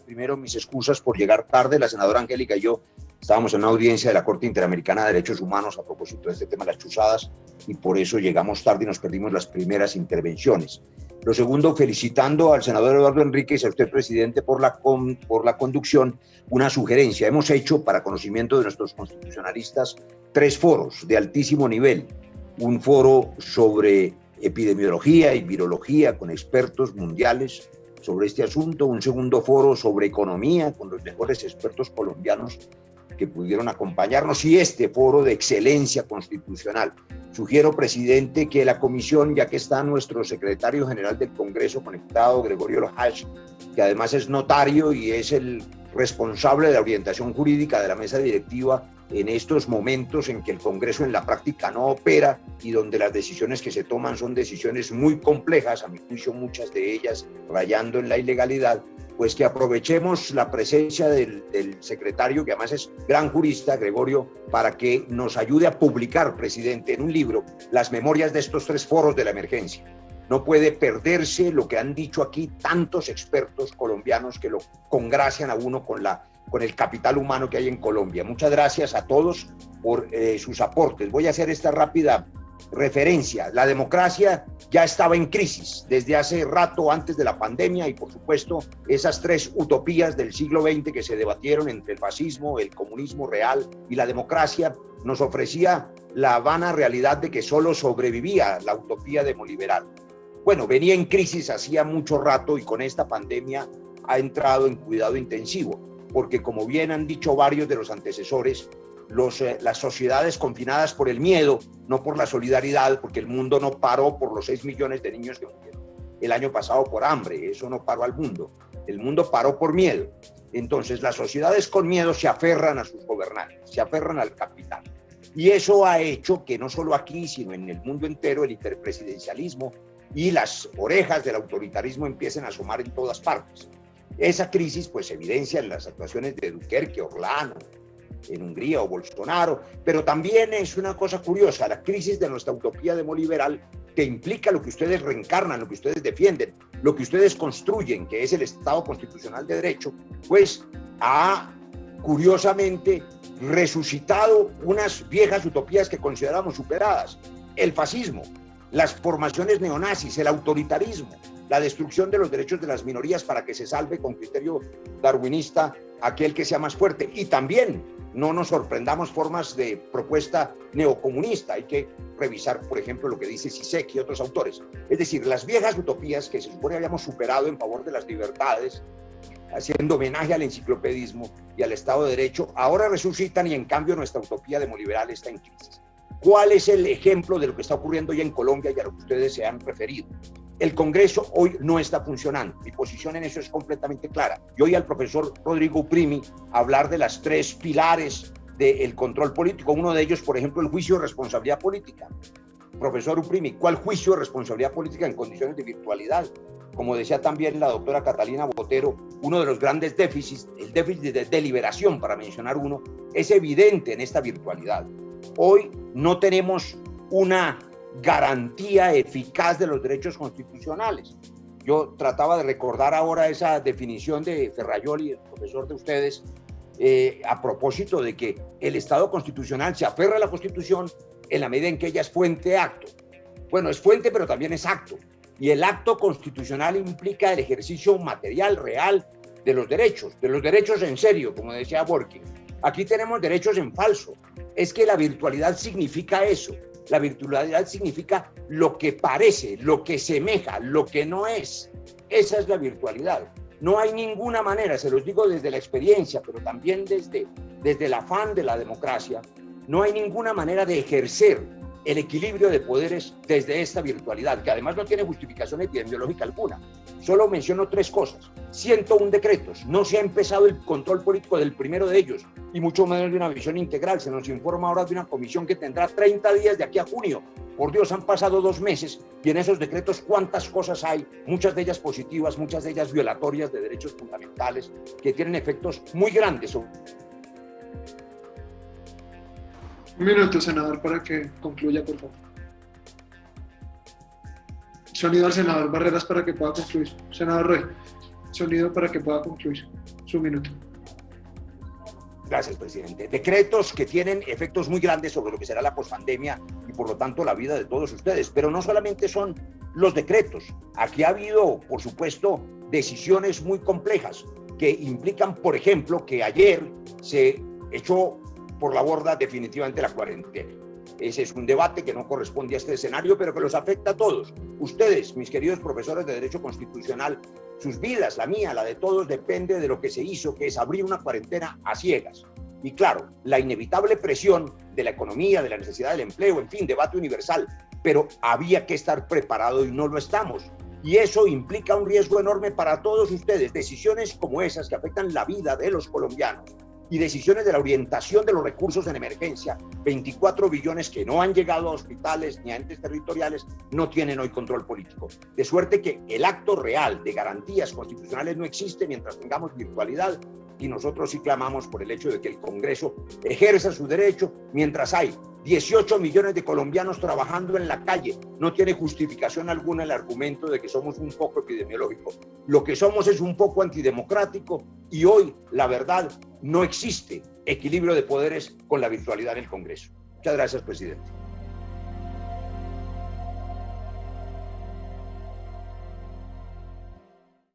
Primero, mis excusas por llegar tarde. La senadora Angélica y yo estábamos en una audiencia de la Corte Interamericana de Derechos Humanos a propósito de este tema de las chuzadas y por eso llegamos tarde y nos perdimos las primeras intervenciones. Lo segundo, felicitando al senador Eduardo Enríquez y a usted, presidente, por la conducción, una sugerencia. Hemos hecho, para conocimiento de nuestros constitucionalistas, 3 foros de altísimo nivel. Un foro sobre epidemiología y virología con expertos mundiales sobre este asunto, un segundo foro sobre economía con los mejores expertos colombianos que pudieron acompañarnos y este foro de excelencia constitucional. Sugiero, presidente, que la comisión, ya que está nuestro secretario general del Congreso conectado, Gregorio Lojash, que además es notario y es el responsable de la orientación jurídica de la mesa directiva en estos momentos en que el Congreso en la práctica no opera y donde las decisiones que se toman son decisiones muy complejas, a mi juicio muchas de ellas rayando en la ilegalidad, pues que aprovechemos la presencia del secretario, que además es gran jurista, Gregorio, para que nos ayude a publicar, presidente, en un libro, las memorias de estos 3 foros de la emergencia. No puede perderse lo que han dicho aquí tantos expertos colombianos que lo congracian a uno con el capital humano que hay en Colombia. Muchas gracias a todos por sus aportes. Voy a hacer esta rápida referencia. La democracia ya estaba en crisis desde hace rato antes de la pandemia y por supuesto esas 3 utopías del siglo XX que se debatieron entre el fascismo, el comunismo real y la democracia nos ofrecía la vana realidad de que solo sobrevivía la utopía demoliberal. Bueno, venía en crisis hacía mucho rato y con esta pandemia ha entrado en cuidado intensivo, porque como bien han dicho varios de los antecesores, las sociedades confinadas por el miedo, no por la solidaridad, porque el mundo no paró por los 6 millones de niños que murieron el año pasado por hambre, eso no paró al mundo, el mundo paró por miedo. Entonces las sociedades con miedo se aferran a sus gobernantes, se aferran al capital. Y eso ha hecho que no solo aquí, sino en el mundo entero, el hiperpresidencialismo y las orejas del autoritarismo empiecen a asomar en todas partes. Esa crisis pues se evidencia en las actuaciones de Duterte, Orlando, en Hungría o Bolsonaro, pero también es una cosa curiosa, la crisis de nuestra utopía demoliberal que implica lo que ustedes reencarnan, lo que ustedes defienden, lo que ustedes construyen, que es el Estado constitucional de derecho, pues ha curiosamente resucitado unas viejas utopías que consideramos superadas, el fascismo, las formaciones neonazis, el autoritarismo, la destrucción de los derechos de las minorías para que se salve con criterio darwinista aquel que sea más fuerte. Y también no nos sorprendamos formas de propuesta neocomunista. Hay que revisar, por ejemplo, lo que dice Zizek y otros autores. Es decir, las viejas utopías que se supone habíamos superado en favor de las libertades, haciendo homenaje al enciclopedismo y al Estado de Derecho, ahora resucitan y en cambio nuestra utopía demoliberal está en crisis. ¿Cuál es el ejemplo de lo que está ocurriendo ya en Colombia y a lo que ustedes se han referido? El Congreso hoy no está funcionando. Mi posición en eso es completamente clara. Yo oí al profesor Rodrigo Uprimi hablar de las 3 pilares del control político. Uno de ellos, por ejemplo, el juicio de responsabilidad política. Profesor Uprimi, ¿cuál juicio de responsabilidad política en condiciones de virtualidad? Como decía también la doctora Catalina Botero, uno de los grandes déficits, el déficit de deliberación, para mencionar uno, es evidente en esta virtualidad. Hoy no tenemos una garantía eficaz de los derechos constitucionales. Yo trataba de recordar ahora esa definición de Ferrajoli, el profesor de ustedes, a propósito de que el Estado constitucional se aferra a la Constitución en la medida en que ella es fuente de acto. Bueno, es fuente, pero también es acto. Y el acto constitucional implica el ejercicio material, real, de los derechos en serio, como decía Borges. Aquí tenemos derechos en falso. Es que la virtualidad significa eso. La virtualidad significa lo que parece, lo que semeja, lo que no es. Esa es la virtualidad. No hay ninguna manera, se los digo desde la experiencia, pero también desde el afán de la democracia, no hay ninguna manera de ejercer el equilibrio de poderes desde esta virtualidad, que además no tiene justificación epidemiológica alguna. Solo menciono 3 cosas. 101 decretos. No se ha empezado el control político del primero de ellos, y mucho menos de una visión integral. Se nos informa ahora de una comisión que tendrá 30 días de aquí a junio. Por Dios, han pasado 2 meses, y en esos decretos cuántas cosas hay, muchas de ellas positivas, muchas de ellas violatorias de derechos fundamentales, que tienen efectos muy grandes. Un minuto, senador, para que concluya, por favor. Sonido al senador Barreras para que pueda concluir. Senador Roy, sonido para que pueda concluir su minuto. Gracias, presidente. Decretos que tienen efectos muy grandes sobre lo que será la pospandemia y por lo tanto la vida de todos ustedes. Pero no solamente son los decretos. Aquí ha habido, por supuesto, decisiones muy complejas que implican, por ejemplo, que ayer se echó por la borda definitivamente la cuarentena. Ese es un debate que no corresponde a este escenario, pero que los afecta a todos. Ustedes, mis queridos profesores de Derecho Constitucional, sus vidas, la mía, la de todos, depende de lo que se hizo, que es abrir una cuarentena a ciegas. Y claro, la inevitable presión de la economía, de la necesidad del empleo, en fin, debate universal, pero había que estar preparado y no lo estamos. Y eso implica un riesgo enorme para todos ustedes. Decisiones como esas que afectan la vida de los colombianos y decisiones de la orientación de los recursos en emergencia, 24 billones que no han llegado a hospitales ni a entes territoriales, no tienen hoy control político. De suerte que el acto real de garantías constitucionales no existe mientras tengamos virtualidad, y nosotros sí clamamos por el hecho de que el Congreso ejerza su derecho mientras hay 18 millones de colombianos trabajando en la calle. No tiene justificación alguna el argumento de que somos un poco epidemiológico. Lo que somos es un poco antidemocrático y hoy, la verdad, no existe equilibrio de poderes con la virtualidad en el Congreso. Muchas gracias, presidente.